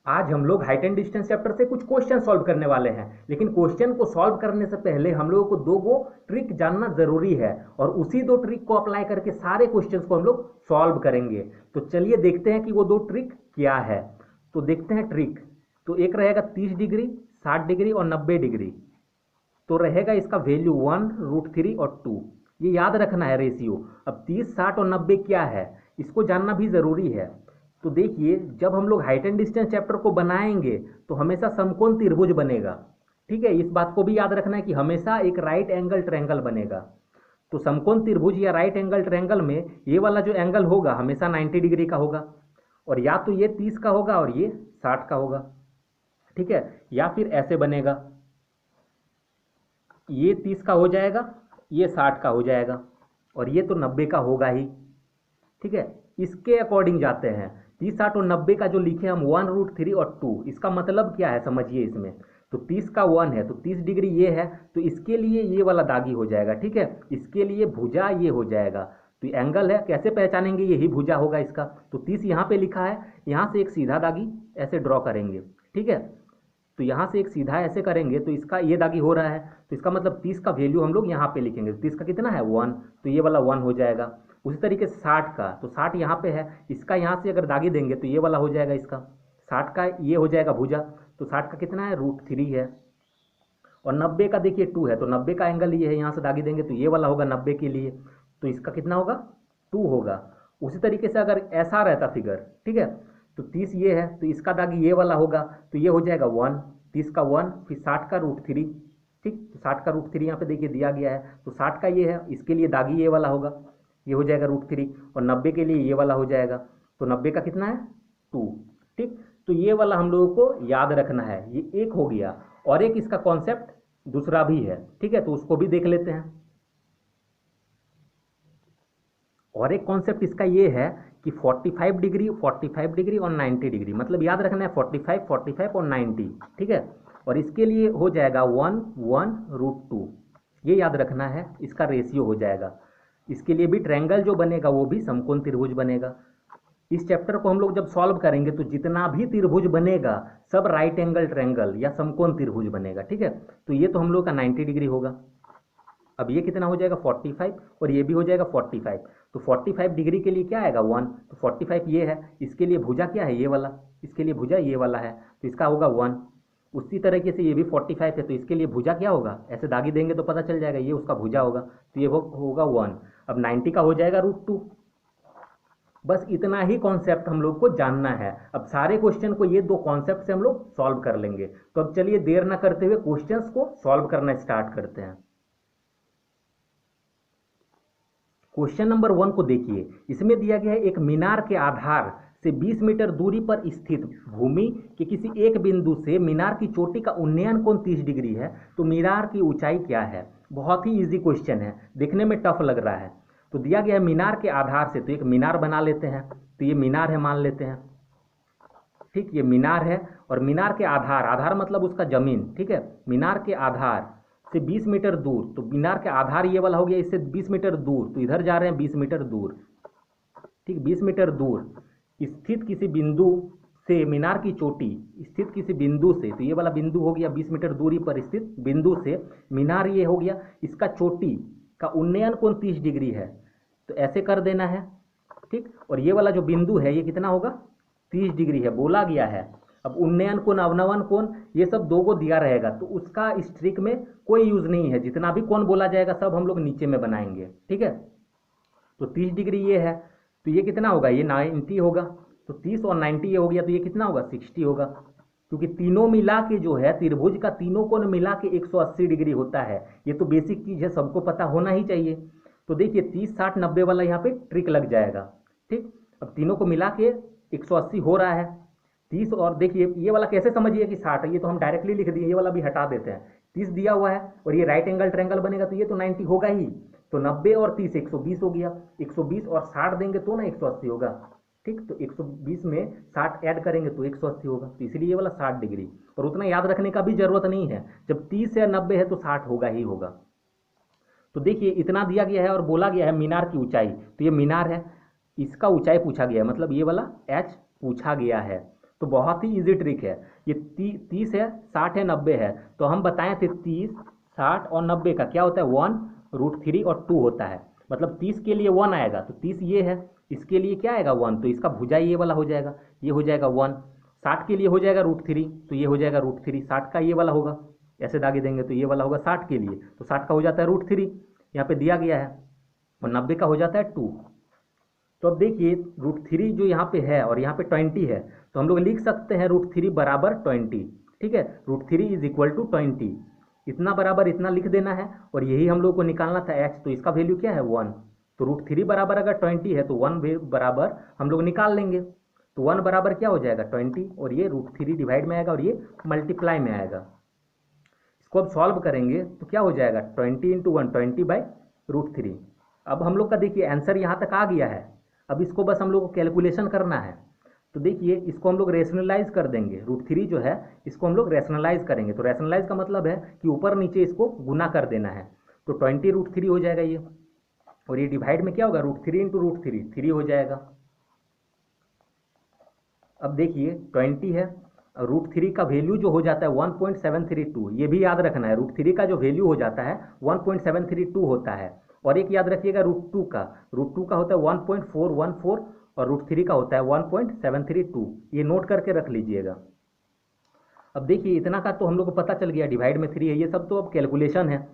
आज हम लोग हाइट एंड डिस्टेंस चैप्टर से कुछ क्वेश्चन सॉल्व करने वाले हैं, लेकिन क्वेश्चन को सॉल्व करने से पहले हम लोगों को दो गो ट्रिक जानना जरूरी है और उसी दो ट्रिक को अप्लाई करके सारे क्वेश्चंस को हम लोग सॉल्व करेंगे। तो चलिए देखते हैं कि वो दो ट्रिक क्या है। तो देखते हैं ट्रिक। तो एक रहेगा 30 डिग्री, 60 डिग्री और 90 डिग्री। तो रहेगा इसका वैल्यू 1√3 और 2। ये याद रखना है रेशियो। अब 30, 60 और 90 क्या है, इसको जानना भी ज़रूरी है। तो देखिए, जब हम लोग हाइट एंड डिस्टेंस चैप्टर को बनाएंगे तो हमेशा समकोण त्रिभुज बनेगा। ठीक है, इस बात को भी याद रखना है कि हमेशा एक राइट एंगल ट्रायंगल बनेगा। तो समकोण त्रिभुज या राइट एंगल ट्रायंगल में ये वाला जो एंगल होगा हमेशा 90 डिग्री का होगा, और या तो ये 30 का होगा और ये 60 का होगा। ठीक है, या फिर ऐसे बनेगा, ये 30 का हो जाएगा, ये 60 का हो जाएगा, और ये तो 90 का होगा ही। ठीक है, इसके अकॉर्डिंग जाते हैं। 30, 60 और 90 का जो लिखे हम 1√3 और 2, इसका मतलब क्या है समझिए इसमें। तो 30 का 1 है तो 30 डिग्री ये है, तो इसके लिए ये वाला दागी हो जाएगा। ठीक है, इसके लिए भुजा ये हो जाएगा। तो एंगल है, कैसे पहचानेंगे, यही भुजा होगा इसका। तो 30 यहाँ पे लिखा है, यहाँ से एक सीधा दागी ऐसे ड्रॉ करेंगे। ठीक है, तो यहाँ से एक सीधा ऐसे करेंगे तो इसका ये दागी हो रहा है, तो इसका मतलब 30 का वैल्यू हम लोग यहाँ पे लिखेंगे। 30 का कितना है 1, तो ये वाला 1 हो जाएगा। उसी तरीके से 60 का, तो 60 यहाँ पे है, इसका यहाँ से अगर दागी देंगे तो ये वाला हो जाएगा इसका। 60 का ये हो जाएगा भुजा, तो 60 का कितना है √3 है। और 90 का देखिए 2 है, तो 90 का एंगल ये है, यहाँ से दागी देंगे तो ये वाला होगा 90 के लिए, तो इसका कितना होगा 2 होगा। उसी तरीके से अगर ऐसा रहता फिगर, ठीक है, तो 30 ये है तो इसका दागी ये वाला होगा, तो ये हो जाएगा 1, 30 का 1, फिर 60 का √3। ठीक, तो 60 का √3 यहाँ पे देखिए दिया गया है, तो 60 का ये है, इसके लिए दागी ये वाला होगा, ये हो जाएगा √3, और 90 के लिए ये वाला हो जाएगा, तो 90 का कितना है 2। ठीक, तो ये वाला हम लोगों को याद रखना है, ये एक हो गया। और एक इसका कॉन्सेप्ट दूसरा भी है, ठीक है, तो उसको भी देख लेते हैं। और एक कॉन्सेप्ट इसका ये है कि 45 डिग्री, 45 डिग्री और 90 डिग्री, मतलब याद रखना है 45, 45 और 90। ठीक है, और इसके लिए हो जाएगा 1, 1√2, ये याद रखना है, इसका रेशियो हो जाएगा। इसके लिए भी ट्रायंगल जो बनेगा वो भी समकोण त्रिभुज बनेगा। इस चैप्टर को हम लोग जब सॉल्व करेंगे तो जितना भी त्रिभुज बनेगा सब राइट एंगल ट्रायंगल या समकोण त्रिभुज बनेगा। ठीक है, तो ये तो हम लोग का 90 डिग्री होगा। अब ये कितना हो जाएगा 45, और ये भी हो जाएगा 45। तो 45 डिग्री के लिए क्या आएगा 1, तो 45 ये है, इसके लिए भुजा क्या है ये वाला, इसके लिए भुजा ये वाला है, तो इसका होगा 1। उसी तरीके से ये भी 45 है, तो इसके लिए भुजा क्या होगा, ऐसे दागी देंगे तो पता चल जाएगा, ये उसका भुजा होगा, तो ये होगा 1। अब 90 का हो जाएगा √2। बस इतना ही कॉन्सेप्ट हम लोग को जानना है। अब सारे क्वेश्चन को ये दो कॉन्सेप्ट से हम लोग सॉल्व कर लेंगे। तो अब चलिए देर ना करते हुए क्वेश्चंस को सॉल्व करना स्टार्ट करते हैं। क्वेश्चन नंबर 1 को देखिए, इसमें दिया गया है एक मीनार के आधार से 20 मीटर दूरी पर स्थित भूमि के किसी एक बिंदु से मीनार की चोटी का उन्नयन कोण 30 डिग्री है, तो मीनार की ऊंचाई क्या है। बहुत ही इजी क्वेश्चन है, देखने में टफ लग रहा है। तो दिया गया है मीनार के आधार से, तो एक मीनार बना लेते हैं, तो ये मीनार है मान लेते हैं। ठीक, ये मीनार है, और मीनार के आधार, आधार मतलब उसका जमीन, ठीक है, मीनार के आधार से 20 मीटर दूर, तो मीनार के आधार ये वाला हो गया, इससे 20 मीटर दूर, तो इधर जा रहे हैं 20 मीटर दूर। ठीक, 20 मीटर दूर स्थित किसी बिंदु से मीनार की चोटी, स्थित किसी बिंदु से, तो ये वाला बिंदु हो गया 20 मीटर दूरी पर स्थित बिंदु से मीनार ये हो गया, इसका चोटी का उन्नयन कोण 30 डिग्री है, तो ऐसे कर देना है। ठीक, और ये वाला जो बिंदु है ये कितना होगा 30 डिग्री है बोला गया है। अब उन्नयन कोण, अवनवन कोण, ये सब दो को दिया रहेगा, तो उसका इस ट्रिक में कोई यूज नहीं है। जितना भी कोण बोला जाएगा सब हम लोग नीचे में बनाएंगे। ठीक है, तो 30 डिग्री ये है, तो ये कितना होगा, ये 90 होगा, तो 30 और 90 ये हो गया, तो ये कितना होगा 60 होगा, क्योंकि तीनों मिला के जो है त्रिभुज का तीनों कोण मिला के 180 डिग्री होता है। ये तो बेसिक चीज है, सबको पता होना ही चाहिए। तो देखिए 30, 60, 90 वाला यहाँ पे ट्रिक लग जाएगा। ठीक, अब तीनों को मिला के 180 हो रहा है। 30 और देखिए ये वाला कैसे समझिए कि 60 है, ये तो हम डायरेक्टली लिख दिए, ये वाला भी हटा देते हैं। 30 दिया हुआ है और ये राइट एंगल ट्रायंगल बनेगा, तो ये तो 90 होगा ही, तो 90 और 30 120 हो गया। 120 और 60 देंगे तो ना 180 होगा। ठीक, तो 120 में 60 ऐड करेंगे तो 180 होगा, तो इसलिए ये वाला 60 डिग्री। और उतना याद रखने का भी जरूरत नहीं है, जब 30 या 90 है तो 60 होगा ही होगा। तो देखिए इतना दिया गया है और बोला गया है मीनार की ऊंचाई, तो ये मीनार है, इसका ऊंचाई पूछा गया है, मतलब ये वाला एच पूछा गया है। तो बहुत ही इजी ट्रिक है ये। 30 है, 60 है, 90 है, तो हम बताए थे 30, 60 और 90 का क्या होता है 1√3 और 2 होता है। मतलब 30 के लिए 1 आएगा तो 30 ये है, इसके लिए क्या आएगा 1, तो इसका भुजा ये वाला हो जाएगा, ये हो जाएगा 1। 60 के लिए हो जाएगा √3, तो ये हो जाएगा √3, 60 का ये वाला होगा, ऐसे दागे देंगे तो ये वाला होगा 60 के लिए, तो 60 का हो जाता है √3, यहाँ पे दिया गया है, और 90 का हो जाता है 2। तो अब देखिए √3 जो यहाँ पे है और यहाँ पे 20 है, तो हम लोग लिख सकते हैं √3 बराबर 20। ठीक है, √3 इज इक्वल टू 20, इतना बराबर इतना लिख देना है, और यही हम लोग को निकालना था h, तो इसका वैल्यू क्या है 1। तो √3 बराबर अगर 20 है तो 1 बराबर हम लोग निकाल लेंगे, तो 1 बराबर क्या हो जाएगा 20, और ये √3 डिवाइड में आएगा और ये मल्टीप्लाई में आएगा। इसको अब सॉल्व करेंगे तो क्या हो जाएगा 20 इंटू 1, 20/√3। अब हम लोग का देखिए आंसर यहाँ तक आ गया है, अब इसको बस हम लोग को कैलकुलेशन करना है। तो देखिए इसको हम लोग रेशनलाइज कर देंगे, √3 जो है इसको हम लोग रेशनलाइज करेंगे। तो रेशनलाइज का मतलब है कि ऊपर नीचे इसको गुना कर देना है, तो 20√3 हो जाएगा ये, और ये डिवाइड में क्या होगा √3 इंटू √3, 3 हो जाएगा। अब देखिए 20 है, √3 का वैल्यू जो हो जाता है 1.732, ये भी याद रखना है, √3 का जो वैल्यू हो जाता है 1.732 होता है। और एक याद रखिएगा √2 का, √2 का होता है 1.414 और √3 का होता है 1.732, ये नोट करके रख लीजिएगा। अब देखिए इतना का तो हम लोग को पता चल गया, डिवाइड में 3 है, ये सब तो अब कैलकुलेशन है।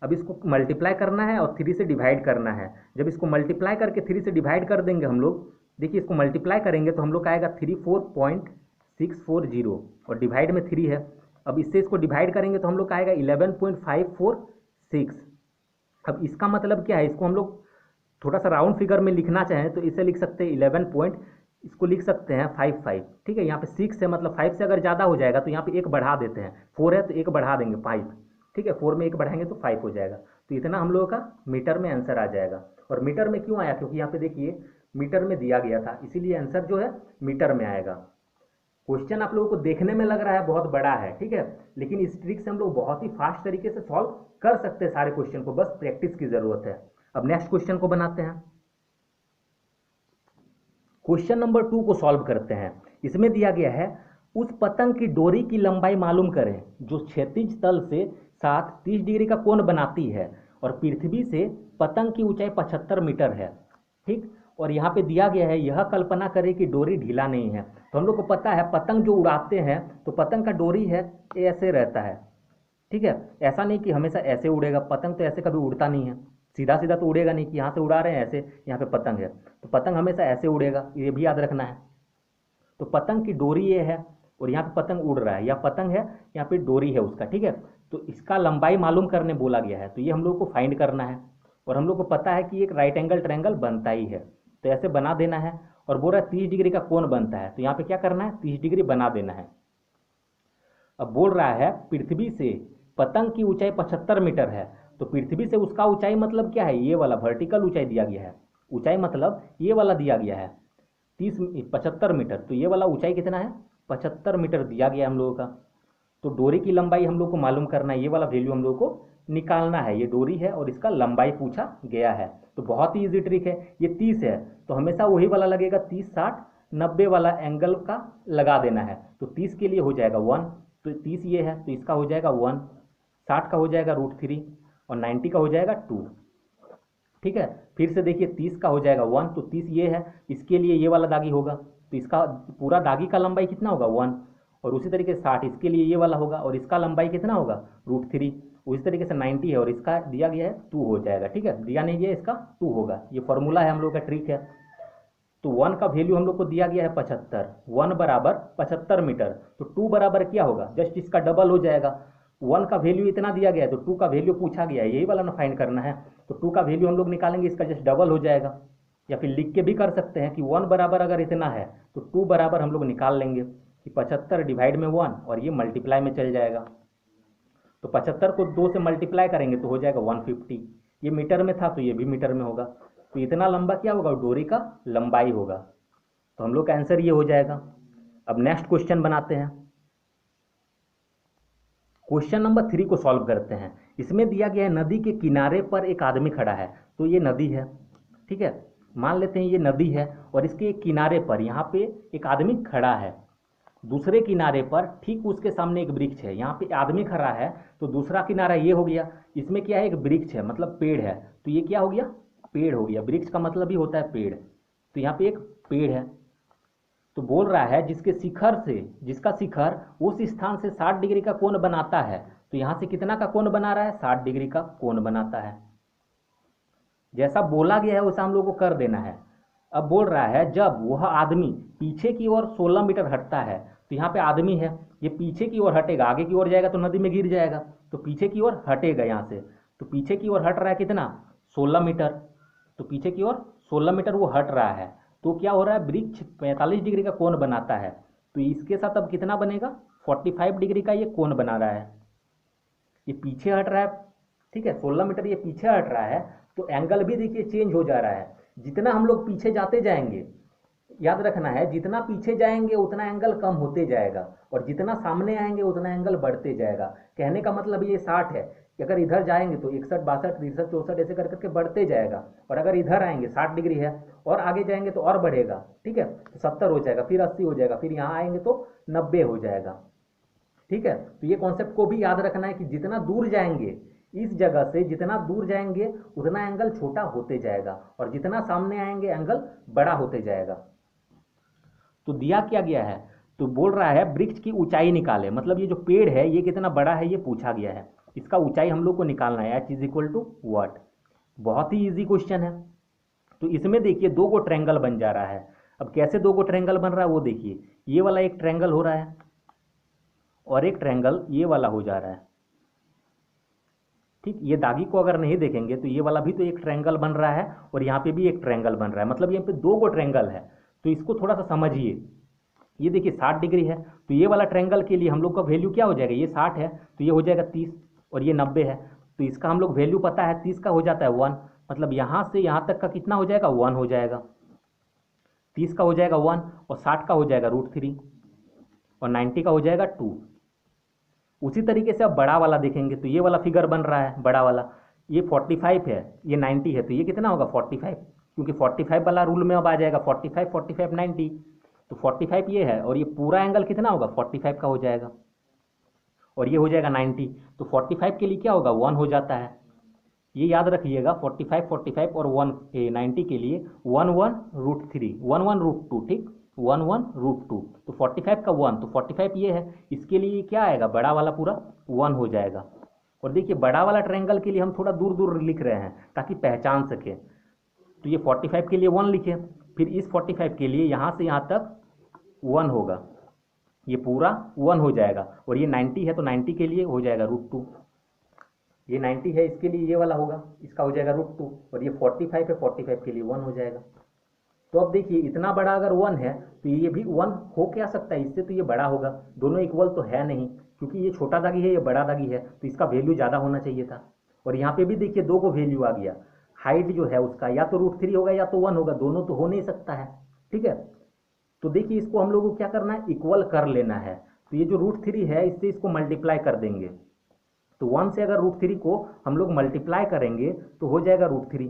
अब इसको मल्टीप्लाई करना है और 3 से डिवाइड करना है। जब इसको मल्टीप्लाई करके 3 से डिवाइड कर देंगे हम लोग, देखिए इसको मल्टीप्लाई करेंगे तो हम लोग का आएगा 34.640, और डिवाइड में 3 है। अब इससे इसको डिवाइड करेंगे तो हम लोग का आएगा 11.546। अब इसका मतलब क्या है, इसको हम लोग थोड़ा सा राउंड फिगर में लिखना चाहें तो इसे लिख सकते हैं 11 इसको लिख सकते हैं 55। ठीक है, यहाँ पे 6 है, मतलब 5 से अगर ज़्यादा हो जाएगा तो यहाँ पे 1 बढ़ा देते हैं, 4 है तो 1 बढ़ा देंगे 5। ठीक है, 4 में 1 बढ़ाएंगे तो 5 हो जाएगा। तो इतना हम लोगों का मीटर में आंसर आ जाएगा। और मीटर में क्यों आया, क्योंकि यहाँ पे देखिए मीटर में दिया गया था, इसीलिए आंसर जो है मीटर में आएगा। क्वेश्चन आप लोगों को देखने में लग रहा है बहुत बड़ा है, ठीक है, लेकिन इस ट्रिक से हम लोग बहुत ही फास्ट तरीके से सॉल्व कर सकते हैं सारे क्वेश्चन को, बस प्रैक्टिस की जरूरत है। अब नेक्स्ट क्वेश्चन को बनाते हैं। क्वेश्चन नंबर 2 को सॉल्व करते हैं। इसमें दिया गया है उस पतंग की डोरी की लंबाई मालूम करें जो क्षैतिज तल से साथ 30 डिग्री का कोण बनाती है और पृथ्वी से पतंग की ऊंचाई 75 मीटर है। ठीक, और यहाँ पे दिया गया है यह कल्पना करें कि डोरी ढीला नहीं है। तो हम लोग को पता है पतंग जो उड़ाते हैं तो पतंग का डोरी है ऐसे रहता है। ठीक है, ऐसा नहीं कि हमेशा ऐसे उड़ेगा, पतंग तो ऐसे कभी उड़ता नहीं है, सीधा सीधा तो उड़ेगा नहीं कि यहाँ से उड़ा रहे हैं ऐसे, यहाँ पे पतंग है तो पतंग हमेशा ऐसे उड़ेगा, ये भी याद रखना है। तो पतंग की डोरी ये है और यहाँ पे पतंग उड़ रहा है, या पतंग है यहाँ पे डोरी है उसका। ठीक है, तो इसका लंबाई मालूम करने बोला गया है, तो ये हम लोग को फाइंड करना है। और हम लोग को पता है कि एक राइट एंगल ट्रायंगल बनता ही है, तो ऐसे बना देना है। और बोल रहा है 30 डिग्री का कोण बनता है, तो यहाँ पे क्या करना है 30 डिग्री बना देना है। अब बोल रहा है पृथ्वी से पतंग की ऊंचाई 75 मीटर है, तो पृथ्वी से उसका ऊंचाई मतलब क्या है, ये वाला वर्टिकल ऊंचाई दिया गया है, ऊंचाई मतलब ये वाला दिया गया है 75 मीटर, तो ये वाला ऊंचाई कितना है 75 मीटर दिया गया हम लोगों का। तो डोरी की लंबाई हम लोग को मालूम करना है, ये वाला वैल्यू हम लोग को निकालना है। ये डोरी है और इसका लंबाई पूछा गया है, तो बहुत ही इजी ट्रिक है। ये 30 है तो हमेशा वही वाला लगेगा, 30, 60, 90 वाला एंगल का लगा देना है। तो 30 के लिए हो जाएगा 1, तो 30 ये है तो इसका हो जाएगा 1, 60 का हो जाएगा √3 और 90 का हो जाएगा 2। ठीक है, फिर से देखिए 30 का हो जाएगा 1, तो 30 ये है, इसके लिए ये वाला दागी होगा, तो इसका पूरा दागी का लंबाई कितना होगा 1। और उसी तरीके से 60 इसके लिए ये वाला होगा और इसका लंबाई कितना होगा √3। उसी तरीके से 90 है और इसका दिया गया है 2 हो जाएगा। ठीक है, दिया नहीं है इसका 2 होगा, ये फॉर्मूला है हम लोग का, ट्रिक है। तो 1 का वैल्यू हम लोग को दिया गया है 75, 1 बराबर 75 मीटर, तो 2 बराबर क्या होगा, जस्ट इसका डबल हो जाएगा। 1 का वैल्यू इतना दिया गया है तो 2 का वैल्यू पूछा गया है, यही वाला ना फाइंड करना है। तो 2 का वैल्यू हम लोग निकालेंगे, इसका जस्ट डबल हो जाएगा। या फिर लिख के भी कर सकते हैं कि 1 बराबर अगर इतना है तो 2 बराबर हम लोग निकाल लेंगे कि 75 डिवाइड में 1 और ये मल्टीप्लाई में चल जाएगा। तो 75 को 2 से मल्टीप्लाई करेंगे तो हो जाएगा 150। ये मीटर में था तो ये भी मीटर में होगा, तो इतना लंबा क्या होगा, डोरी का लंबाई होगा। तो हम लोग का आंसर ये हो जाएगा। अब नेक्स्ट क्वेश्चन बनाते हैं। क्वेश्चन नंबर 3 को सॉल्व करते हैं। इसमें दिया गया है नदी के किनारे पर एक आदमी खड़ा है, तो ये नदी है। ठीक है, मान लेते हैं ये नदी है और इसके किनारे पर यहाँ पे एक आदमी खड़ा है। दूसरे किनारे पर ठीक उसके सामने एक वृक्ष है, यहाँ पे आदमी खड़ा है, तो दूसरा किनारा ये हो गया, इसमें क्या है, एक वृक्ष है मतलब पेड़ है, तो ये क्या हो गया, पेड़ हो गया। वृक्ष का मतलब ही होता है पेड़, तो यहाँ पे एक पेड़ है। तो बोल रहा है जिसके शिखर से, जिसका शिखर उस स्थान से 60 डिग्री का कोण बनाता है, तो यहाँ से कितना का कोण बना रहा है, 60 डिग्री का कोण बनाता है। जैसा बोला गया है वैसा हम लोग को कर देना है। अब बोल रहा है जब वह आदमी पीछे की ओर 16 मीटर हटता है, तो यहाँ पे आदमी है, ये पीछे की ओर हटेगा, आगे की ओर जाएगा तो नदी में गिर जाएगा, तो पीछे की ओर हटेगा यहाँ से, तो पीछे की ओर हट रहा है कितना, 16 मीटर, तो पीछे की ओर 16 मीटर वो हट रहा है, तो क्या हो रहा है, वृक्ष 45 डिग्री का कोण बनाता है, तो इसके साथ अब कितना बनेगा, 45 डिग्री का ये कोण बना रहा है। ये पीछे हट रहा है, ठीक है, 16 मीटर ये पीछे हट रहा है, तो एंगल भी देखिए चेंज हो जा रहा है। जितना हम लोग पीछे जाते जाएंगे, याद रखना है, जितना पीछे जाएंगे उतना एंगल कम होते जाएगा, और जितना सामने आएंगे उतना एंगल बढ़ते जाएगा। कहने का मतलब ये 60 है कि अगर इधर जाएंगे तो 61, 62, 63, 64 ऐसे कर करके बढ़ते जाएगा, और अगर इधर आएंगे 60 डिग्री है और आगे जाएंगे तो और बढ़ेगा, ठीक है, तो 70 हो जाएगा, फिर 80 हो जाएगा, फिर यहाँ आएंगे तो 90 हो जाएगा, ठीक है। तो ये कॉन्सेप्ट को भी याद रखना है कि जितना दूर जाएंगे, इस जगह से जितना दूर जाएंगे उतना एंगल छोटा होते जाएगा, और जितना सामने आएंगे एंगल बड़ा होते जाएगा। तो दिया क्या गया है, तो बोल रहा है वृक्ष की ऊंचाई निकाले, मतलब ये जो पेड़ है ये कितना बड़ा है ये पूछा गया है, इसका ऊंचाई हम लोग को निकालना है, h is equal to what. बहुत ही इजी क्वेश्चन है। तो इसमें देखिए दो गो ट्रायंगल बन जा रहा है। अब कैसे दो गो ट्रायंगल बन रहा है वो देखिए, ये वाला एक ट्रायंगल हो रहा है और एक ट्रायंगल ये वाला हो जा रहा है, ठीक। ये दागी को अगर नहीं देखेंगे तो ये वाला भी तो एक ट्रायंगल बन रहा है और यहाँ पे भी एक ट्रायंगल बन रहा है, मतलब यहाँ पे दो गो ट्रायंगल है। तो इसको थोड़ा सा समझिए, ये देखिए 60 डिग्री है, तो ये वाला ट्रायंगल के लिए हम लोग का वैल्यू क्या हो जाएगा, ये 60 है तो ये हो जाएगा 30, और ये 90 है, तो इसका हम लोग वैल्यू पता है, 30 का हो जाता है 1, मतलब यहाँ से यहाँ तक का कितना हो जाएगा, 1 हो जाएगा। 30 का हो जाएगा 1, और 60 का हो जाएगा √3, और 90 का हो जाएगा 2। उसी तरीके से अब बड़ा वाला देखेंगे तो ये वाला फिगर बन रहा है बड़ा वाला, ये 45 है, ये 90 है, तो ये कितना होगा 45, क्योंकि 45 वाला रूल में अब आ जाएगा 45, 45, 90, तो 45 ये है, और ये पूरा एंगल कितना होगा 45 का हो जाएगा, और ये हो जाएगा 90, तो 45 के लिए क्या होगा 1 हो जाता है। ये याद रखिएगा 45, 45 और 90 के लिए 1, 1 √3, 1, 1 √2, ठीक, 1, 1 √2, तो 45 का 1, तो 45 ये है, इसके लिए क्या आएगा, बड़ा वाला पूरा 1 हो जाएगा। और देखिए बड़ा वाला ट्रायंगल के लिए हम थोड़ा दूर दूर लिख रहे हैं ताकि पहचान सकें, तो ये 45 के लिए 1 लिखे, फिर इस 45 के लिए यहाँ से यहाँ तक 1 होगा, ये पूरा 1 हो जाएगा, और ये 90 है तो 90 के लिए हो जाएगा √2, ये 90 है इसके लिए ये वाला होगा, इसका हो जाएगा √2, और ये 45 है 45 के लिए 1 हो जाएगा। तो अब देखिए इतना बड़ा अगर 1 है तो ये भी 1 हो क्या सकता है इससे, तो ये बड़ा होगा, दोनों इक्वल तो है नहीं, क्योंकि ये छोटा दागी है ये बड़ा दागी है, तो इसका वैल्यू ज़्यादा होना चाहिए था। और यहाँ पे भी देखिए दो को वैल्यू आ गया, हाइट जो है उसका या तो √3 होगा या तो 1 होगा, दोनों तो हो नहीं सकता है, ठीक है। तो देखिए इसको हम लोग को क्या करना है, इक्वल कर लेना है, तो ये जो √3 है इससे इसको मल्टीप्लाई कर देंगे, तो 1 से अगर √3 को हम लोग मल्टीप्लाई करेंगे तो हो जाएगा √3।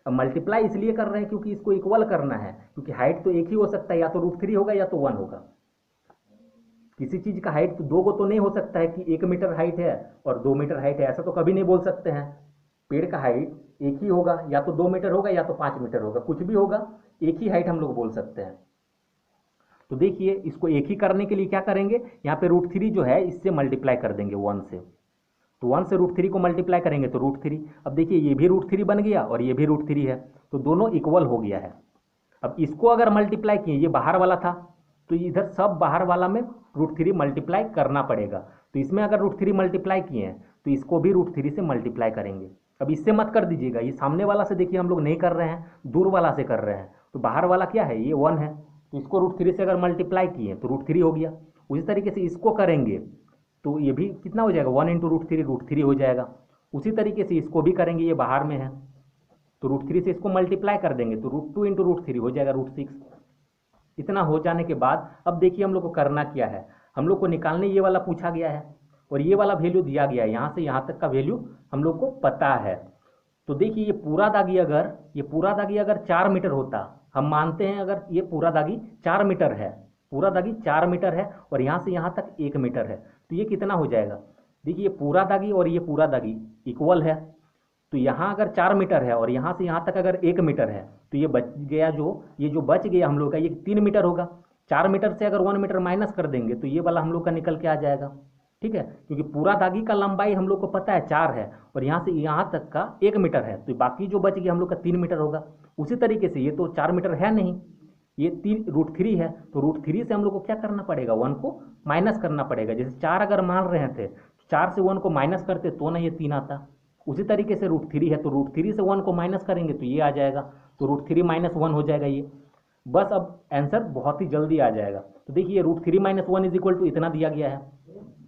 अब मल्टीप्लाई इसलिए कर रहे हैं क्योंकि इसको इक्वल करना है, क्योंकि हाइट तो एक ही हो सकता है, या तो √3 होगा या तो 1 होगा। किसी चीज़ का हाइट तो दो को तो नहीं हो सकता है कि 1 मीटर हाइट है और 2 मीटर हाइट है, ऐसा तो कभी नहीं बोल सकते हैं। पेड़ का हाइट एक ही होगा, या तो 2 मीटर होगा या तो 5 मीटर होगा, कुछ भी होगा, एक ही हाइट हम लोग बोल सकते हैं। तो देखिए इसको एक ही करने के लिए क्या करेंगे, यहाँ पे √3 जो है इससे मल्टीप्लाई कर देंगे 1 से, तो 1 से √3 को मल्टीप्लाई करेंगे तो √3। अब देखिए ये भी √3 बन गया और ये भी √3 है, तो दोनों इक्वल हो गया है। अब इसको अगर मल्टीप्लाई किए, ये बाहर वाला था तो इधर सब बाहर वाला में √3 मल्टीप्लाई करना पड़ेगा, तो इसमें अगर √3 मल्टीप्लाई किए हैं तो इसको भी √3 से मल्टीप्लाई करेंगे। अब इससे मत कर दीजिएगा, ये सामने वाला से देखिए हम लोग नहीं कर रहे हैं, दूर वाला से कर रहे हैं, तो बाहर वाला क्या है ये 1 है, तो इसको √3 से अगर मल्टीप्लाई किए तो √3 हो गया। उसी तरीके से इसको करेंगे तो ये भी कितना हो जाएगा, 1 × √3, √3 हो जाएगा। उसी तरीके से इसको भी करेंगे, ये बाहर में है तो √3 से इसको मल्टीप्लाई कर देंगे तो √2 × √3 हो जाएगा √6। इतना हो जाने के बाद अब देखिए हम लोग को करना क्या है, हम लोग को निकालने ये वाला पूछा गया है और ये वाला वैल्यू दिया गया है, यहाँ से यहाँ तक का वैल्यू हम लोग को पता है। तो देखिए ये पूरा दागी अगर 4 मीटर होता, हम मानते हैं अगर ये पूरा दागी 4 मीटर है, पूरा दागी 4 मीटर है और यहाँ से यहाँ तक 1 मीटर है, तो ये कितना हो जाएगा? देखिए ये पूरा दागी और ये पूरा दागी इक्वल है, तो यहाँ अगर 4 मीटर है और यहाँ से यहाँ तक अगर 1 मीटर है तो ये बच गया, ये जो बच गया हम लोग का ये 3 मीटर होगा। 4 मीटर से अगर 1 मीटर माइनस कर देंगे तो ये वाला हम लोग का निकल के आ जाएगा, ठीक है, क्योंकि पूरा दागी का लंबाई हम लोग को पता है 4 है और यहाँ से यहाँ तक का 1 मीटर है, तो बाकी जो बच गया हम लोग का 3 मीटर होगा। उसी तरीके से ये तो 4 मीटर है नहीं, ये 3√3 है, तो √3 से हम लोग को क्या करना पड़ेगा? 1 को माइनस करना पड़ेगा। जैसे 4 अगर मान रहे थे, 4 से 1 को माइनस करते तो ना ये 3 आता। उसी तरीके से √3 है, तो √3 से 1 को माइनस करेंगे तो ये आ जाएगा, तो √3 - 1 हो जाएगा ये। बस अब आंसर बहुत ही जल्दी आ जाएगा। तो देखिए √3 - 1 इज इक्वल टू इतना दिया गया है,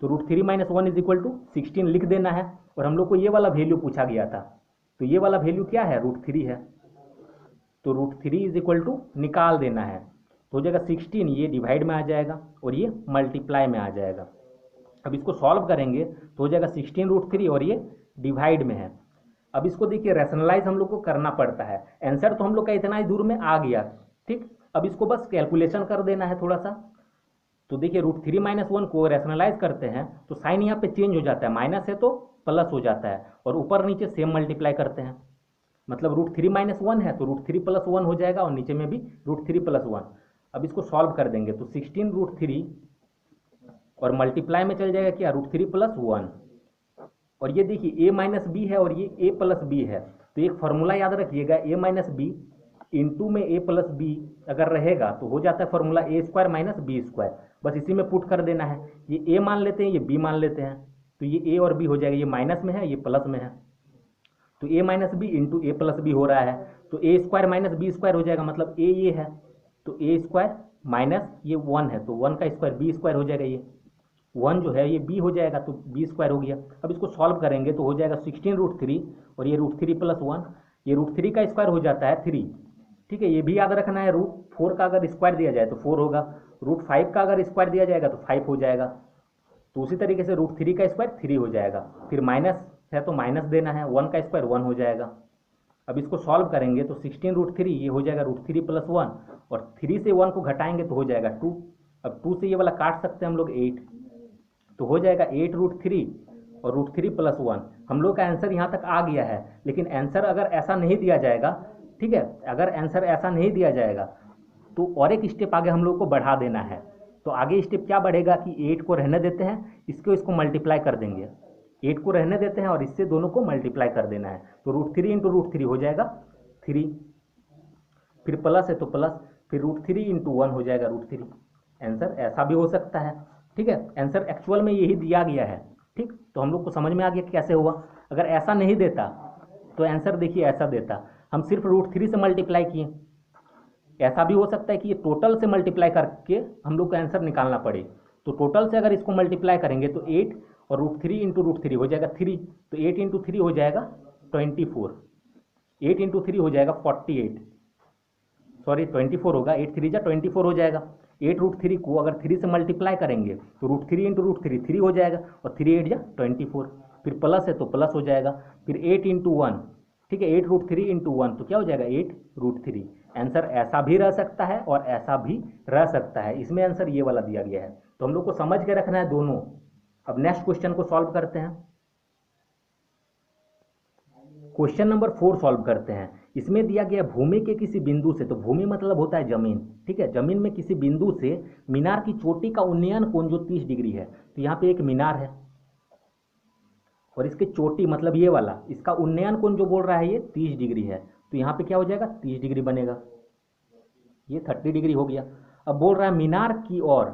तो √3 - 1 इज इक्वल टू 16 लिख देना है। और हम लोग को ये वाला वैल्यू पूछा गया था, तो ये वाला वैल्यू क्या है? √3 है, तो √3 इज इक्वल टू निकाल देना है, तो हो जाएगा 16, ये डिवाइड में आ जाएगा और ये मल्टीप्लाई में आ जाएगा। अब इसको सॉल्व करेंगे तो हो जाएगा 16√3 और ये डिवाइड में है। अब इसको देखिए रैशनलाइज हम लोग को करना पड़ता है। आंसर तो हम लोग का इतना ही दूर में आ गया, ठीक। अब इसको बस कैलकुलेशन कर देना है थोड़ा सा। तो देखिए √3 - 1 को रैशनलाइज करते हैं तो साइन यहाँ पे चेंज हो जाता है, माइनस है तो प्लस हो जाता है और ऊपर नीचे सेम मल्टीप्लाई करते हैं। मतलब √3 - 1 है तो √3 + 1 हो जाएगा और नीचे में भी √3 + 1। अब इसको सॉल्व कर देंगे तो 16√3 और मल्टीप्लाई में चल जाएगा क्या? √3 + 1। और ये देखिए a - b है और ये a + b है, तो एक फॉर्मूला याद रखिएगा, a - b इंटू में a + b अगर रहेगा तो हो जाता है फॉर्मूला a² - b²। बस इसी में पुट कर देना है। ये a मान लेते हैं, ये b मान लेते हैं, तो ये a और b हो जाएगा, ये माइनस में है ये प्लस में है, तो a - b into a + b हो रहा है, तो a² - b² हो जाएगा, मतलब a ये है तो a² माइनस ये 1 है तो 1 का स्क्वायर b² हो जाएगा, ये 1 जो है ये b हो जाएगा तो b² हो गया। अब इसको सॉल्व करेंगे तो हो जाएगा 16√3 और ये √3 + 1, ये √3 का स्क्वायर हो जाता है 3, ठीक है। ये भी याद रखना है, √4 का अगर स्क्वायर दिया जाए तो 4 होगा, √5 का अगर स्क्वायर दिया जाएगा तो 5 हो जाएगा। तो उसी तरीके से √3 का स्क्वायर 3 हो जाएगा, फिर माइनस है तो माइनस देना है, 1 का स्क्वायर 1 हो जाएगा। अब इसको सॉल्व करेंगे तो 16√3 ये हो जाएगा √3 + 1 और 3 से 1 को घटाएंगे तो हो जाएगा 2। अब 2 से ये वाला काट सकते हैं हम लोग 8, तो हो जाएगा 8√3 और √3 + 1। हम लोग का आंसर यहाँ तक आ गया है, लेकिन आंसर अगर ऐसा नहीं दिया जाएगा, ठीक है, अगर आंसर ऐसा नहीं दिया जाएगा तो और एक स्टेप आगे हम लोग को बढ़ा देना है। तो आगे स्टेप क्या बढ़ेगा कि 8 को रहने देते हैं, इसको मल्टीप्लाई कर देंगे, 8 को रहने देते हैं और इससे दोनों को मल्टीप्लाई कर देना है, तो √3 × √3 हो जाएगा 3, फिर प्लस है तो प्लस, फिर √3 × 1 हो जाएगा √3। आंसर ऐसा भी हो सकता है, ठीक है। आंसर एक्चुअल में यही दिया गया है, ठीक। तो हम लोग को समझ में आ गया कैसे हुआ। अगर ऐसा नहीं देता तो आंसर देखिए ऐसा देता, हम सिर्फ √3 से मल्टीप्लाई किए। ऐसा भी हो सकता है कि ये टोटल से मल्टीप्लाई करके हम लोग को आंसर निकालना पड़े, तो टोटल से अगर इसको मल्टीप्लाई करेंगे तो 8 और √3 × √3 हो जाएगा 3, तो 8 × 3 हो जाएगा 24, 8 × 3 हो जाएगा 48, सॉरी 24 होगा, 8 3 जा 24 हो जाएगा। 8√3 को अगर 3 से मल्टीप्लाई करेंगे तो √3 × √3 3 हो जाएगा और 3 8 जा 24, फिर प्लस है तो प्लस हो जाएगा, फिर 8 × 1, ठीक है, 8√3 × 1 तो क्या हो जाएगा 8√3। आंसर ऐसा भी रह सकता है और ऐसा भी रह सकता है, इसमें आंसर ये वाला दिया गया है, तो हम लोग को समझ के रखना है दोनों। अब नेक्स्ट क्वेश्चन को सॉल्व करते हैं। क्वेश्चन नंबर 4 सॉल्व करते हैं। इसमें दिया गया भूमि के किसी बिंदु से, तो भूमि मतलब होता है जमीन, ठीक है, जमीन में किसी बिंदु से मीनार की चोटी का उन्नयन कोण जो 30 डिग्री है, तो यहाँ पे एक मीनार है और इसके चोटी मतलब ये वाला, इसका उन्नयन कोण जो बोल रहा है ये 30 डिग्री है, तो यहाँ पे क्या हो जाएगा 30 डिग्री बनेगा, ये 30 डिग्री हो गया। अब बोल रहा है मीनार की ओर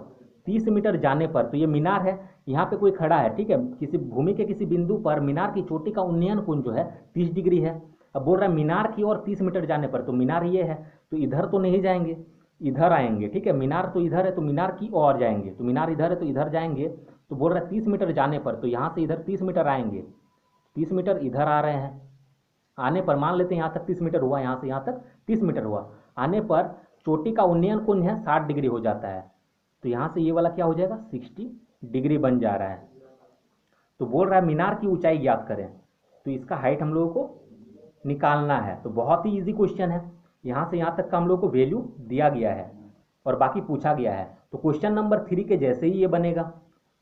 30 मीटर जाने पर, तो ये मीनार है, यहाँ पे कोई खड़ा है, ठीक है, किसी भूमि के किसी बिंदु पर मीनार की चोटी का उन्नयन कोण जो है 30 डिग्री है। अब बोल रहा है मीनार की ओर 30 मीटर जाने पर, तो मीनार ये है तो इधर तो नहीं जाएंगे, इधर आएंगे, ठीक है, मीनार तो इधर है तो मीनार की ओर जाएंगे, तो मीनार इधर है तो इधर जाएंगे। तो बोल रहा है 30 मीटर जाने पर, तो यहाँ से इधर 30 मीटर आएंगे, 30 मीटर इधर आ रहे हैं, आने पर मान लेते हैं यहाँ तक 30 मीटर हुआ, यहाँ से यहाँ तक 30 मीटर हुआ, आने पर चोटी का उन्नयन कोण है 60 डिग्री हो जाता है, तो यहाँ से ये वाला क्या हो जाएगा 60 डिग्री बन जा रहा है। तो बोल रहा है मीनार की ऊंचाई ज्ञात करें, तो इसका हाइट हम लोगों को निकालना है। तो बहुत ही इजी क्वेश्चन है, यहाँ से यहाँ तक का हम लोग को वैल्यू दिया गया है और बाकी पूछा गया है। तो क्वेश्चन नंबर 3 के जैसे ही ये बनेगा।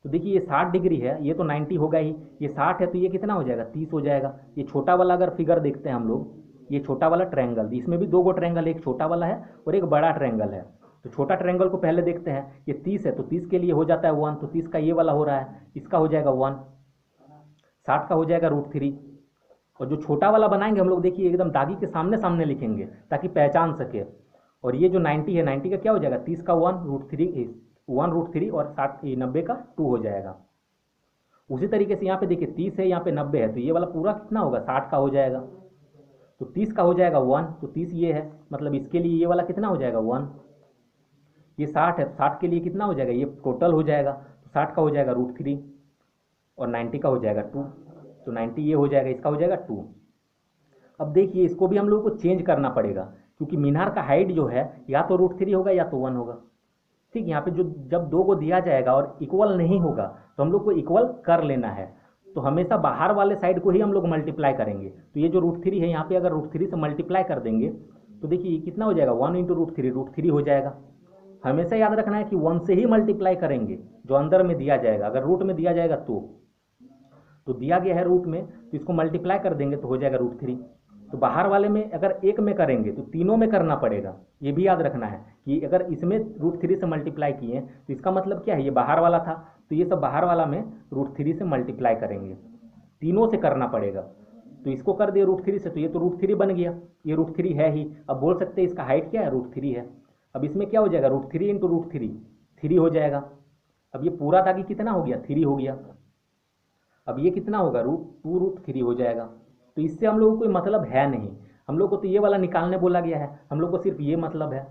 तो देखिए ये 60 डिग्री है, ये तो 90 होगा ही, ये 60 है तो ये कितना हो जाएगा, 30 हो जाएगा। ये छोटा वाला अगर फिगर देखते हैं हम लोग, ये छोटा वाला ट्रायंगल, इसमें भी दो गो ट्रायंगल, एक छोटा वाला है और एक बड़ा ट्रायंगल है। तो छोटा ट्रायंगल को पहले देखते हैं, ये 30 है तो 30 के लिए हो जाता है 1, तो 30 का ये वाला हो रहा है, इसका हो जाएगा 1, 60 का हो जाएगा √3। और जो छोटा वाला बनाएंगे हम लोग, देखिए एकदम दागी के सामने सामने लिखेंगे ताकि पहचान सके। और ये जो 90 है, 90 का क्या हो जाएगा, 30 का 1 √3 और 90 का 2 हो जाएगा। उसी तरीके से यहाँ पे देखिए 30 है, यहाँ पे 90 है, तो ये वाला पूरा कितना होगा, 60 का हो जाएगा। तो 30 का हो जाएगा 1, तो 30 ये है, मतलब इसके लिए ये वाला कितना हो जाएगा 1। ये 60 है तो 60 के लिए कितना हो जाएगा, ये टोटल हो जाएगा, तो 60 का हो जाएगा √3 और 90 का हो जाएगा 2। तो 90 ये हो जाएगा, इसका हो जाएगा 2। अब देखिए इसको भी हम लोग को चेंज करना पड़ेगा, क्योंकि मीनार का हाइट जो है या तो √3 होगा या तो 1 होगा। ठीक, यहाँ पे जो जब दो को दिया जाएगा और इक्वल नहीं होगा तो हम लोग को इक्वल कर लेना है। तो हमेशा बाहर वाले साइड को ही हम लोग मल्टीप्लाई करेंगे। तो ये जो √3 है, यहाँ पे अगर √3 से मल्टीप्लाई कर देंगे तो देखिए ये कितना हो जाएगा, 1 × √3 हो जाएगा। हमेशा याद रखना है कि 1 से ही मल्टीप्लाई करेंगे जो अंदर में दिया जाएगा, अगर रूट में दिया जाएगा तो दिया गया है रूट में, तो इसको मल्टीप्लाई कर देंगे तो हो जाएगा √3। तो बाहर वाले में अगर एक में करेंगे तो तीनों में करना पड़ेगा। ये भी याद रखना है कि अगर इसमें √3 से मल्टीप्लाई किए तो इसका मतलब क्या है, ये बाहर वाला था तो ये सब बाहर वाला में √3 से मल्टीप्लाई करेंगे, तीनों से करना पड़ेगा। तो इसको कर दिए √3 से, तो ये तो √3 बन गया, ये √3 है ही। अब बोल सकते हैं इसका हाइट क्या है, √3 है। अब इसमें क्या हो जाएगा, √3 × √3 3 हो जाएगा। अब ये पूरा दागी कितना हो गया, 3 हो गया। अब ये कितना होगा, √2 √3 हो जाएगा। तो इससे हम लोगों को कोई मतलब है नहीं, हम लोग को तो ये वाला निकालने बोला गया है, हम लोग को सिर्फ ये मतलब है।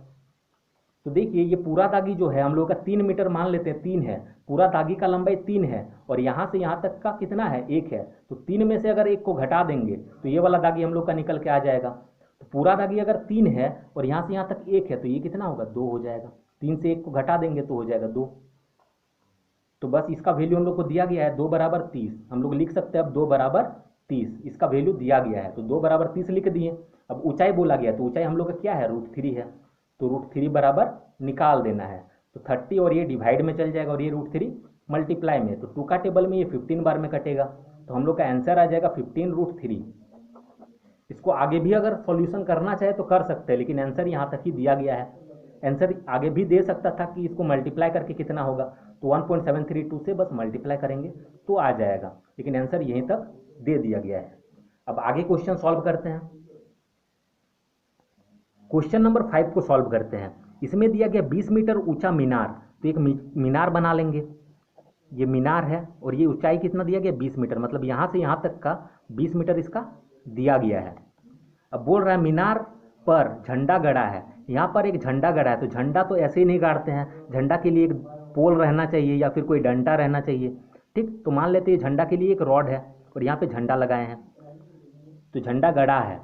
तो देखिए ये पूरा दागी जो है हम लोग का 3 मीटर मान लेते हैं, 3 है, पूरा दागी का लंबाई 3 है और यहाँ से यहाँ तक का कितना है, 1 है। तो 3 में से अगर 1 को घटा देंगे तो ये वाला दागी हम लोग का निकल के आ जाएगा। तो पूरा दागी अगर 3 है और यहाँ से यहाँ तक 1 है तो ये कितना होगा, 2 हो जाएगा। 3 से 1 को घटा देंगे तो हो जाएगा 2। तो बस इसका वैल्यू हम लोग को दिया गया है 2 = 30, हम लोग लिख सकते हैं अब 2 = 30, इसका वैल्यू दिया गया है तो 2 = 30 लिख दिए। अब ऊंचाई बोला गया तो ऊंचाई हम लोग का क्या है, √3 है, तो √3 बराबर निकाल देना है। तो 30 और ये डिवाइड में चल जाएगा और ये √3 मल्टीप्लाई में, तो 2 का टेबल में ये 15 बार में कटेगा, तो हम लोग का आंसर आ जाएगा 15√3। इसको आगे भी अगर सॉल्यूशन करना चाहे तो कर सकते हैं, लेकिन आंसर यहाँ तक ही दिया गया है। आंसर आगे भी दे सकता था कि इसको मल्टीप्लाई करके कितना होगा, तो 1.732 से बस मल्टीप्लाई करेंगे तो आ जाएगा, लेकिन आंसर यहीं तक दे दिया गया है। अब आगे क्वेश्चन सॉल्व करते हैं। क्वेश्चन नंबर 5 को सॉल्व करते हैं। इसमें दिया गया 20 मीटर ऊंचा मीनार, तो एक मीनार बना लेंगे। ये मीनार है और ये ऊंचाई कितना दिया गया, 20 मीटर, मतलब यहाँ से यहाँ तक का 20 मीटर इसका दिया गया है। अब बोल रहा है मीनार पर झंडा गड़ा है, यहाँ पर एक झंडा गड़ा है, तो झंडा तो ऐसे ही नहीं गाड़ते हैं, झंडा के लिए एक पोल रहना चाहिए या फिर कोई डंडा रहना चाहिए। ठीक, तो मान लेते हैं झंडा के लिए एक रॉड है और यहाँ पे झंडा लगाए हैं, तो झंडा गड़ा है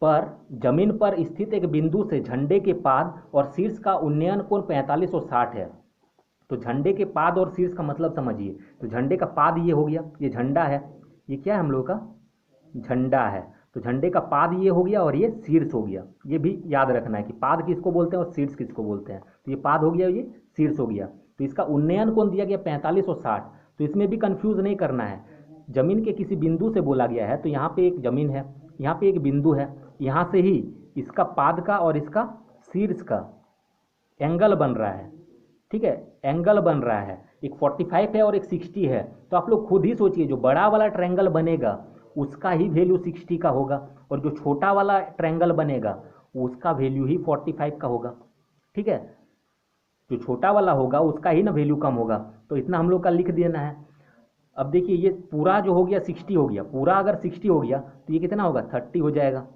पर जमीन पर स्थित एक बिंदु से झंडे के पाद और शीर्ष का उन्नयन कोण 45 और 60 है। तो झंडे के पाद और शीर्ष का मतलब समझिए, तो झंडे का पाद ये हो गया, ये झंडा है, ये क्या है हम लोग का झंडा है, तो झंडे का पाद ये हो गया और ये शीर्ष हो गया। ये भी याद रखना है कि पाद किसको बोलते हैं और शीर्ष किसको बोलते हैं। तो ये पाद हो गया, ये शीर्ष हो गया। तो इसका उन्नयन कोण दिया गया 45 और 60, तो इसमें भी कंफ्यूज नहीं करना है। जमीन के किसी बिंदु से बोला गया है, तो यहाँ पे एक जमीन है, यहाँ पे एक बिंदु है, यहाँ से ही इसका पाद का और इसका शीर्ष का एंगल बन रहा है। ठीक है, एंगल बन रहा है, एक 45 है और एक 60 है। तो आप लोग खुद ही सोचिए, जो बड़ा वाला ट्रायंगल बनेगा उसका ही वैल्यू 60 का होगा और जो छोटा वाला ट्रायंगल बनेगा उसका वैल्यू ही 45 का होगा। ठीक है, जो छोटा वाला होगा उसका ही ना वैल्यू कम होगा, तो इतना हम लोग का लिख देना है। अब देखिए ये पूरा जो हो गया 60 हो गया, पूरा अगर 60 हो गया तो ये कितना होगा, 30 हो जाएगा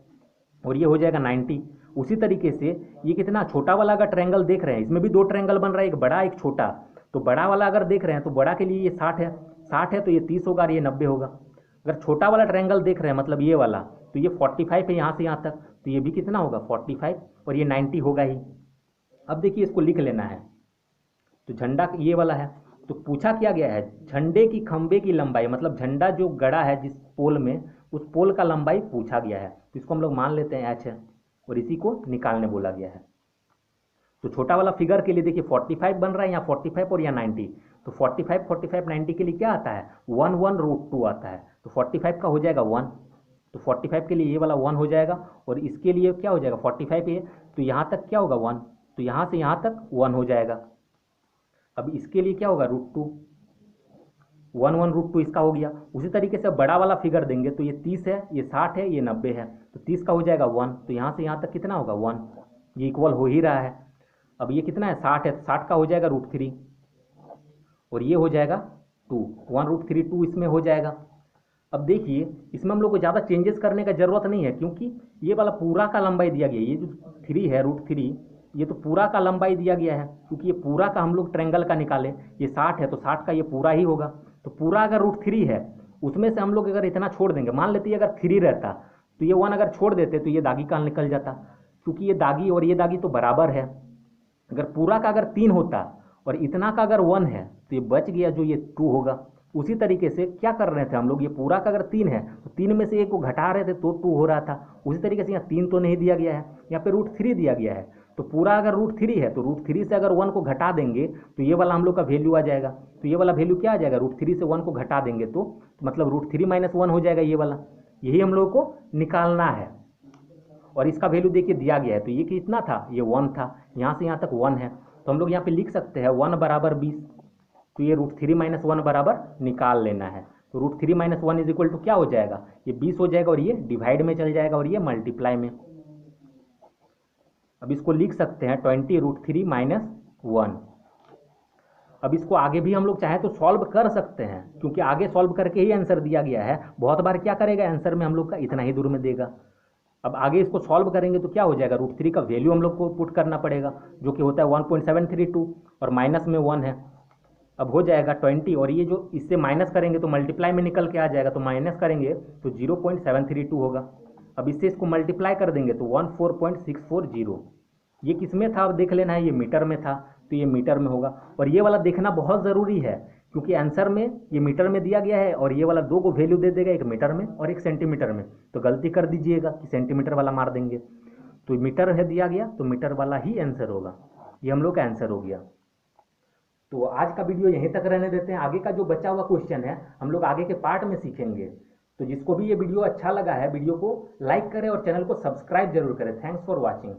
और ये हो जाएगा 90। उसी तरीके से ये कितना छोटा वाला अगर ट्रायंगल देख रहे हैं, इसमें भी 2 ट्रायंगल बन रहा है, एक बड़ा एक छोटा, तो बड़ा वाला अगर देख रहे हैं तो बड़ा के लिए ये 60 है, 60 है तो ये 30 होगा और ये 90 होगा। अगर छोटा वाला ट्रायंगल देख रहे हैं मतलब ये वाला, तो ये 45 है यहाँ से यहाँ तक, तो ये भी कितना होगा 45 और ये 90 होगा ही। अब देखिए इसको लिख लेना है, तो झंडा ये वाला है, तो पूछा क्या गया है, झंडे की खंबे की लंबाई, मतलब झंडा जो गड़ा है जिस पोल में, उस पोल का लंबाई पूछा गया है। तो इसको हम लोग मान लेते हैं h है और इसी को निकालने बोला गया है। तो छोटा वाला फिगर के लिए देखिए 45 बन रहा है, यहाँ 45 और यहाँ 90, तो 45 45 90 के लिए क्या आता है 1 1 रूट 2 आता है, तो 45 का हो जाएगा 1, तो 45 के लिए ये वाला 1 हो जाएगा, और इसके लिए क्या हो जाएगा 45 ये, तो यहाँ तक क्या होगा 1, तो यहाँ से यहाँ तक 1 हो जाएगा। अब इसके लिए क्या होगा रूट 2, 1 1 रूट 2 इसका हो गया। उसी तरीके से बड़ा वाला फिगर देंगे तो ये 30 है, ये 60 है, ये 90 है, तो 30 का हो जाएगा 1, तो यहाँ से यहाँ तक कितना होगा 1, ये इक्वल हो ही रहा है। अब ये कितना है 60 है, तो 60 का हो जाएगा रूट 3, और ये हो जाएगा 2, 1 रूट 3 2 इसमें हो जाएगा। अब देखिए इसमें हम लोग को ज़्यादा चेंजेस करने का ज़रूरत नहीं है, क्योंकि ये वाला पूरा का लंबाई दिया गया है, ये जो 3 है रूट 3 ये तो पूरा का लंबाई दिया गया है, क्योंकि ये पूरा का हम लोग ट्रायंगल का निकाले, ये 60 है तो 60 का ये पूरा ही होगा, तो पूरा अगर रूट 3 है उसमें से हम लोग अगर इतना छोड़ देंगे, मान लेते हैं अगर 3 रहता तो ये 1 अगर छोड़ देते तो ये दागी का निकल जाता, क्योंकि ये दागी और ये दागी तो बराबर है। अगर पूरा का अगर 3 होता और इतना का अगर 1 है तो ये बच गया जो ये 2 होगा। उसी तरीके से क्या कर रहे थे हम लोग, ये पूरा का अगर 3 है तो 3 में से एक को घटा रहे थे तो 2 हो रहा था। उसी तरीके से यहाँ 3 तो नहीं दिया गया है, यहाँ पे रूट 3 दिया गया है, तो पूरा अगर रूट 3 है तो रूट 3 से अगर 1 को घटा देंगे तो ये वाला हम लोग का वैल्यू आ जाएगा। तो ये वाला वैल्यू क्या आ जाएगा, रूट 3 से 1 को घटा देंगे तो मतलब रूट 3 माइनस 1 हो जाएगा ये वाला, यही हम लोग को निकालना है। और इसका वैल्यू देखिए दिया गया है, तो ये कितना था, ये 1 था, यहाँ से यहाँ तक 1 है, तो हम लोग यहाँ पे लिख सकते हैं 1 बराबर 20, तो ये रूट 3 माइनस 1 बराबर निकाल लेना है। तो root 3 minus 1 is equal to क्या हो जाएगा, ये 20 हो जाएगा, और ये डिवाइड में चल जाएगा और ये मल्टीप्लाई में। अब इसको लिख सकते हैं 20 रूट 3 माइनस 1। अब इसको आगे भी हम लोग चाहें तो सॉल्व कर सकते हैं, क्योंकि आगे सॉल्व करके ही आंसर दिया गया है। बहुत बार क्या करेगा आंसर में हम लोग का इतना ही दूर में देगा। अब आगे इसको सॉल्व करेंगे तो क्या हो जाएगा, रूट 3 का वैल्यू हम लोग को पुट करना पड़ेगा, जो कि होता है 1.732 और माइनस में 1 है। अब हो जाएगा 20, और ये जो इससे माइनस करेंगे तो मल्टीप्लाई में निकल के आ जाएगा, तो माइनस करेंगे तो 0.732 होगा। अब इससे इसको मल्टीप्लाई कर देंगे तो 14.640। ये किस में था अब देख लेना है, ये मीटर में था, तो ये मीटर में होगा। और ये वाला देखना बहुत ज़रूरी है, क्योंकि आंसर में ये मीटर में दिया गया है, और ये वाला 2 को वैल्यू दे देगा, एक मीटर में और एक सेंटीमीटर में, तो गलती कर दीजिएगा कि सेंटीमीटर वाला मार देंगे। तो मीटर है दिया गया तो मीटर वाला ही आंसर होगा, ये हम लोग का आंसर हो गया। तो आज का वीडियो यहीं तक रहने देते हैं, आगे का जो बचा हुआ क्वेश्चन है हम लोग आगे के पार्ट में सीखेंगे। तो जिसको भी ये वीडियो अच्छा लगा है, वीडियो को लाइक करें और चैनल को सब्सक्राइब जरूर करें। Thanks for watching.